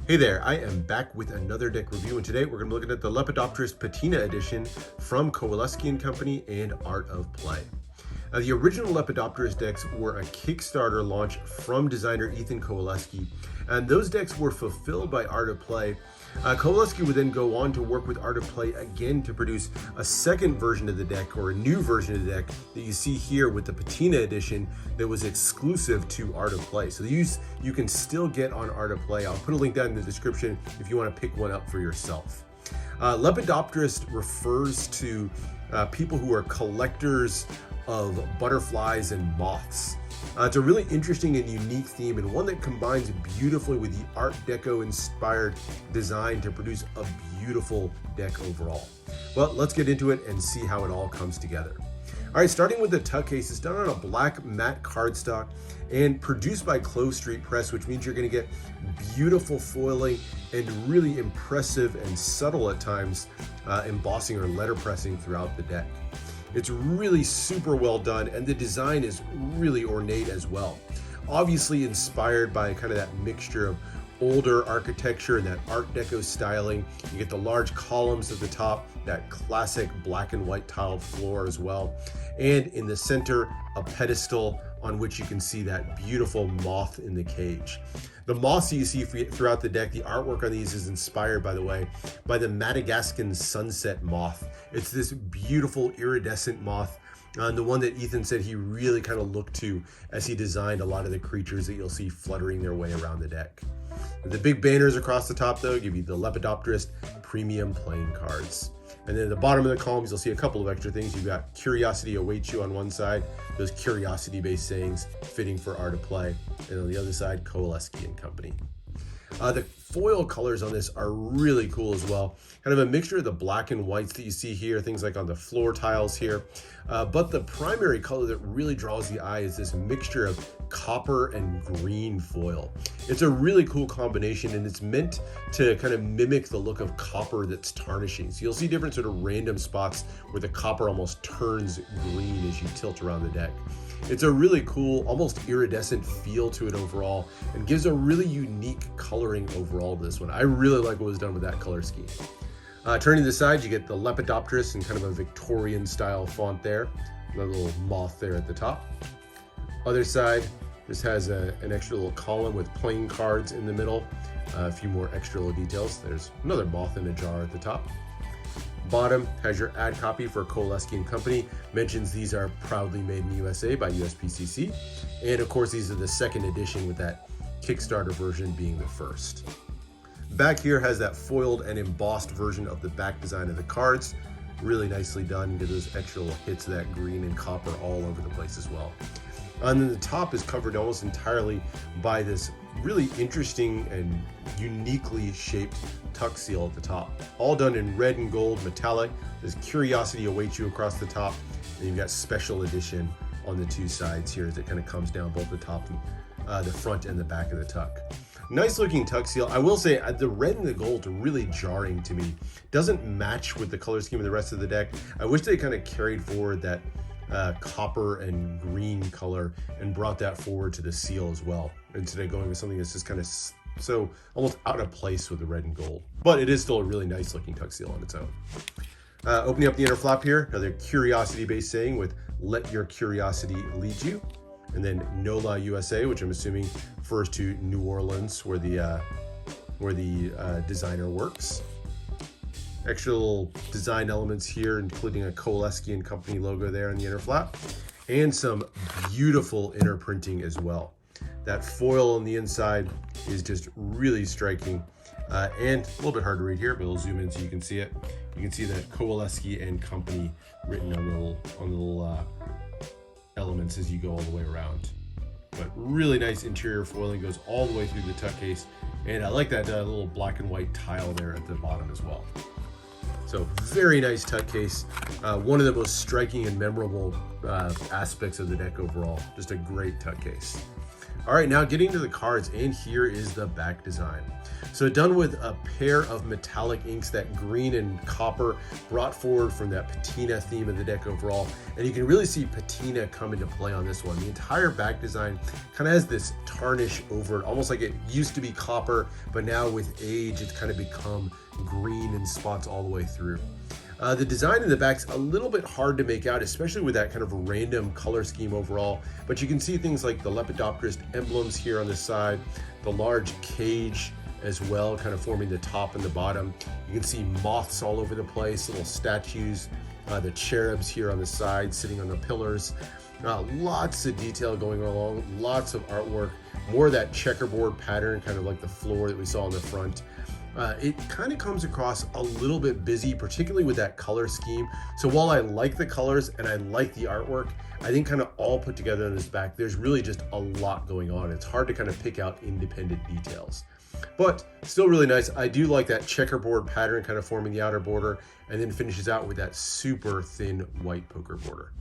Hey there, I am back with another deck review, and today we're going to be looking at the Lepidopterist Patina Edition from Kowaleski and Company and Art of Play. Now, the original Lepidopterist decks were a Kickstarter launch from designer Ethan Kowaleski, and those decks were fulfilled by Art of Play. Kowaleski would then go on to work with Art of Play again to produce a second version of the deck, or a new version of the deck that you see here with the Patina Edition that was exclusive to Art of Play. So these you can still get on Art of Play. I'll put a link down in the description if you want to pick one up for yourself. Lepidopterist refers to people who are collectors of butterflies and moths. It's a really interesting and unique theme, and one that combines beautifully with the Art Deco inspired design to produce a beautiful deck overall. Well, let's get into it and see how it all comes together. All right, starting with the tuck case, it's done on a black matte cardstock and produced by Clove Street Press, which means you're going to get beautiful foiling and really impressive and subtle at times embossing or letter pressing throughout the deck. It's really super well done, and the design is really ornate as well. Obviously inspired by kind of that mixture of older architecture and that Art Deco styling. You get the large columns at the top, that classic black and white tiled floor as well. And in the center, a pedestal on which you can see that beautiful moth in the cage. The moths you see throughout the deck, the artwork on these is inspired, by the way, by the Madagascan sunset moth. It's this beautiful iridescent moth, the one that Ethan said he really kind of looked to as he designed a lot of the creatures that you'll see fluttering their way around the deck. The big banners across the top, though, give you the Lepidopterist premium playing cards. And then at the bottom of the columns, you'll see a couple of extra things. You've got Curiosity Awaits You on one side, those curiosity-based sayings fitting for Art of Play. And on the other side, Kowaleski and Company. The foil colors on this are really cool as well. Kind of a mixture of the black and whites that you see here, things like on the floor tiles here. But the primary color that really draws the eye is this mixture of copper and green foil. It's a really cool combination, and it's meant to kind of mimic the look of copper that's tarnishing. So you'll see different sort of random spots where the copper almost turns green as you tilt around the deck. It's a really cool, almost iridescent feel to it overall, and gives a really unique coloring overall to this one. I really like what was done with that color scheme. Turning to the side, you get the Lepidopterist in kind of a Victorian style font there. Another little moth there at the top. Other side, this has an extra little column with playing cards in the middle. A few more extra little details. There's another moth in a jar at the top. Bottom has your ad copy for Kowaleski and Company. Mentions these are proudly made in the USA by USPCC. And of course, these are the second edition, with that Kickstarter version being the first. Back here has that foiled and embossed version of the back design of the cards. Really nicely done. Get those extra little hits of that green and copper all over the place as well. And then the top is covered almost entirely by this really interesting and uniquely shaped tuck seal at the top. All done in red and gold metallic. There's Curiosity Awaits You across the top. And you've got Special Edition on the two sides here as it kind of comes down both the top, the front and the back of the tuck. Nice looking tuck seal. I will say the red and the gold are really jarring to me. Doesn't match with the color scheme of the rest of the deck. I wish they kind of carried forward that copper and green color and brought that forward to the seal as well, instead of going with something that's just kind of so almost out of place with the red and gold. But it is still a really nice looking tuck seal on its own. Opening up the inner flap here, another curiosity based saying with "Let your curiosity lead you," and then NOLA USA, which I'm assuming refers to New Orleans, where the designer works. Extra little design elements here, including a Kowaleski and Company logo there on the inner flap, and some beautiful inner printing as well. That foil on the inside is just really striking, and a little bit hard to read here, but we'll zoom in so you can see it. You can see that Kowaleski and Company written on the little elements as you go all the way around. But really nice interior foiling, goes all the way through the tuck case, and I like that little black and white tile there at the bottom as well. So very nice tuck case. One of the most striking and memorable aspects of the deck overall. Just a great tuck case. All right, now getting to the cards, and here is the back design. So done with a pair of metallic inks, that green and copper brought forward from that patina theme of the deck overall. And you can really see patina come into play on this one. The entire back design kind of has this tarnish over it, almost like it used to be copper, but now with age, it's kind of become green in spots all the way through. The design in the back's a little bit hard to make out, especially with that kind of random color scheme overall, but you can see things like the Lepidopterist emblems here on the side, the large cage as well, kind of forming the top and the bottom. You can see moths all over the place, little statues, the cherubs here on the side sitting on the pillars. Lots of detail going along, lots of artwork, more of that checkerboard pattern, kind of like the floor that we saw on the front. It kind of comes across a little bit busy, particularly with that color scheme. So while I like the colors and I like the artwork, I think kind of all put together in this back, there's really just a lot going on. It's hard to kind of pick out independent details, but still really nice. I do like that checkerboard pattern kind of forming the outer border, and then finishes out with that super thin white poker border.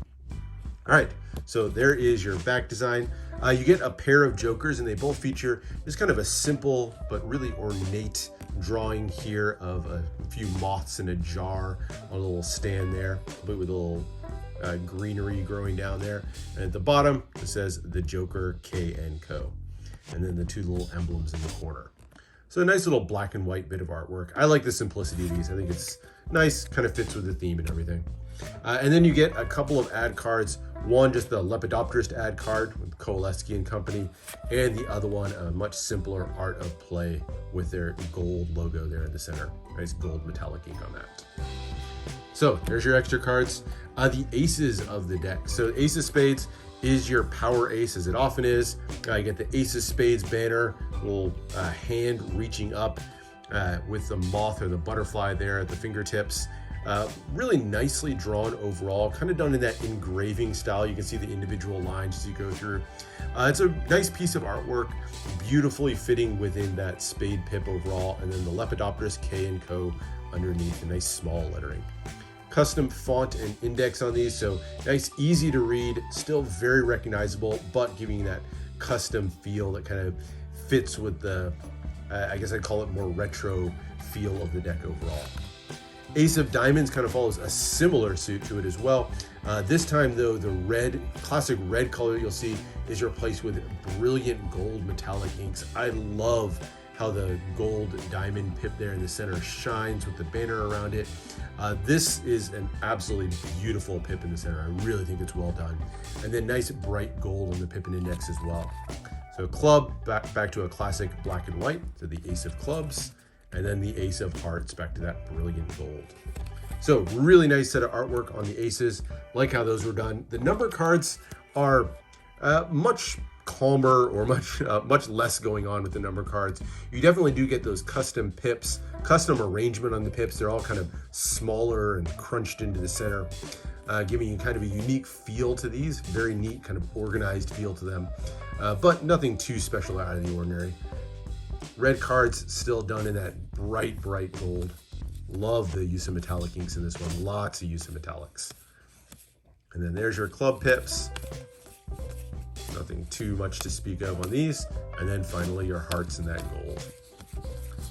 All right, so there is your back design. You get a pair of jokers, and they both feature just kind of a simple but really ornate drawing here of a few moths in a jar on a little stand there, but with a little greenery growing down there. And at the bottom, it says the Joker K and Co. And then the two little emblems in the corner. So a nice little black and white bit of artwork. I like the simplicity of these. I think it's nice, kind of fits with the theme and everything. And then you get a couple of ad cards. One, just the Lepidopterist ad card with Kowaleski and Company, and the other one, a much simpler Art of Play with their gold logo there in the center. Nice gold metallic ink on that. So there's your extra cards. The aces of the deck. So Ace of Spades is your power ace, as it often is. You get the Ace of Spades banner, little hand reaching up with the moth or the butterfly there at the fingertips. Really nicely drawn overall, kind of done in that engraving style. You can see the individual lines as you go through. It's a nice piece of artwork, beautifully fitting within that spade pip overall, and then the Lepidopterist K and Co underneath, a nice small lettering. Custom font and index on these, so nice, easy to read, still very recognizable, but giving you that custom feel that kind of fits with the, I guess I'd call it more retro feel of the deck overall. Ace of Diamonds kind of follows a similar suit to it as well. This time though, the red, classic red color you'll see is replaced with brilliant gold metallic inks. I love how the gold diamond pip there in the center shines with the banner around it. This is an absolutely beautiful pip in the center. I really think it's well done. And then nice bright gold on the pip and index as well. So club, back to a classic black and white, to the Ace of Clubs. And then the Ace of Hearts, back to that brilliant gold. So really nice set of artwork on the aces. Like how those were done. The number cards are much calmer, or much less going on with the number cards. You definitely do get those custom pips, custom arrangement on the pips. They're all kind of smaller and crunched into the center, giving you kind of a unique feel to these. Very neat, kind of organized feel to them, but nothing too special out of the ordinary. Red cards still done in that bright gold. Love the use of metallic inks in this one. Lots of use of metallics. And then there's your club pips. Nothing too much to speak of on these. And then finally your hearts in that gold.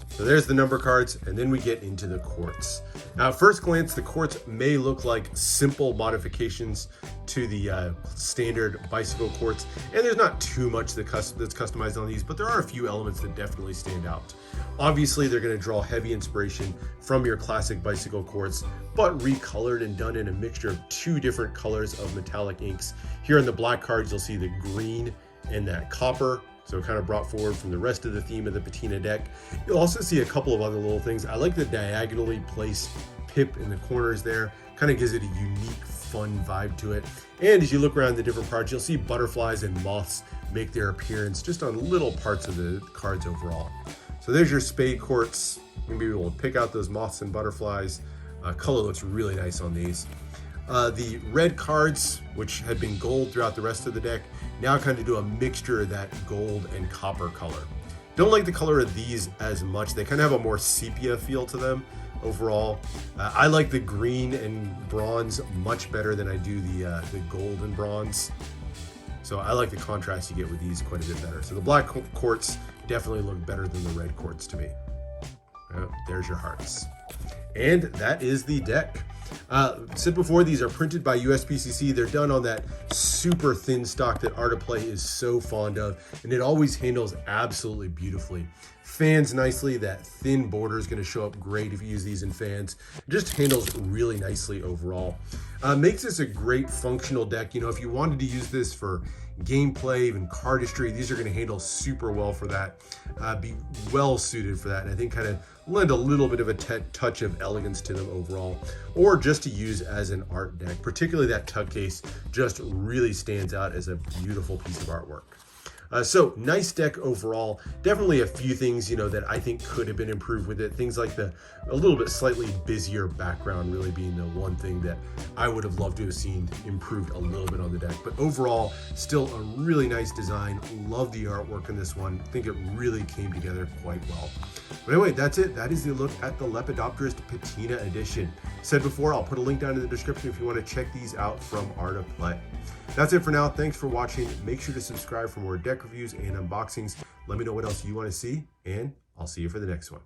So there's the number cards, and then we get into the quartz. Now, at first glance, the quartz may look like simple modifications to the standard bicycle quartz, and there's not too much that's customized on these, but there are a few elements that definitely stand out. Obviously, they're going to draw heavy inspiration from your classic bicycle quartz, but recolored and done in a mixture of two different colors of metallic inks. Here in the black cards, you'll see the green and that copper. So kind of brought forward from the rest of the theme of the Patina deck. You'll also see a couple of other little things. I like the diagonally placed pip in the corners there. Kind of gives it a unique, fun vibe to it. And as you look around the different parts, you'll see butterflies and moths make their appearance just on little parts of the cards overall. So there's your spade quartz. You'll be able to pick out those moths and butterflies. Color looks really nice on these. The red cards, which had been gold throughout the rest of the deck, now kind of do a mixture of that gold and copper color. Don't like the color of these as much. They kind of have a more sepia feel to them overall. I like the green and bronze much better than I do the gold and bronze. So I like the contrast you get with these quite a bit better. So the black quartz definitely look better than the red quartz to me. There's your hearts. And that is the deck. Said before, these are printed by USPCC. They're done on that super thin stock that Art of Play is so fond of, and it always handles absolutely beautifully. Fans nicely. That thin border is going to show up great if you use these in fans. It just handles really nicely overall. Makes this a great functional deck. You know, if you wanted to use this for gameplay, even cardistry, these are going to handle super well for that. Be well suited for that, and I think kind of lend a little bit of a touch of elegance to them overall, or just to use as an art deck. Particularly that tug case just really stands out as a beautiful piece of artwork. So nice deck overall. Definitely a few things, you know, that I think could have been improved with it. Things like a little bit slightly busier background really being the one thing that I would have loved to have seen improved a little bit on the deck. But overall, still a really nice design. Love the artwork in this one. I think it really came together quite well. But anyway, that's it. That is the look at the Lepidopterist Patina Edition. Said before, I'll put a link down in the description if you want to check these out from Art of Play. That's it for now. Thanks for watching. Make sure to subscribe for more deck reviews and unboxings. Let me know what else you want to see, and I'll see you for the next one.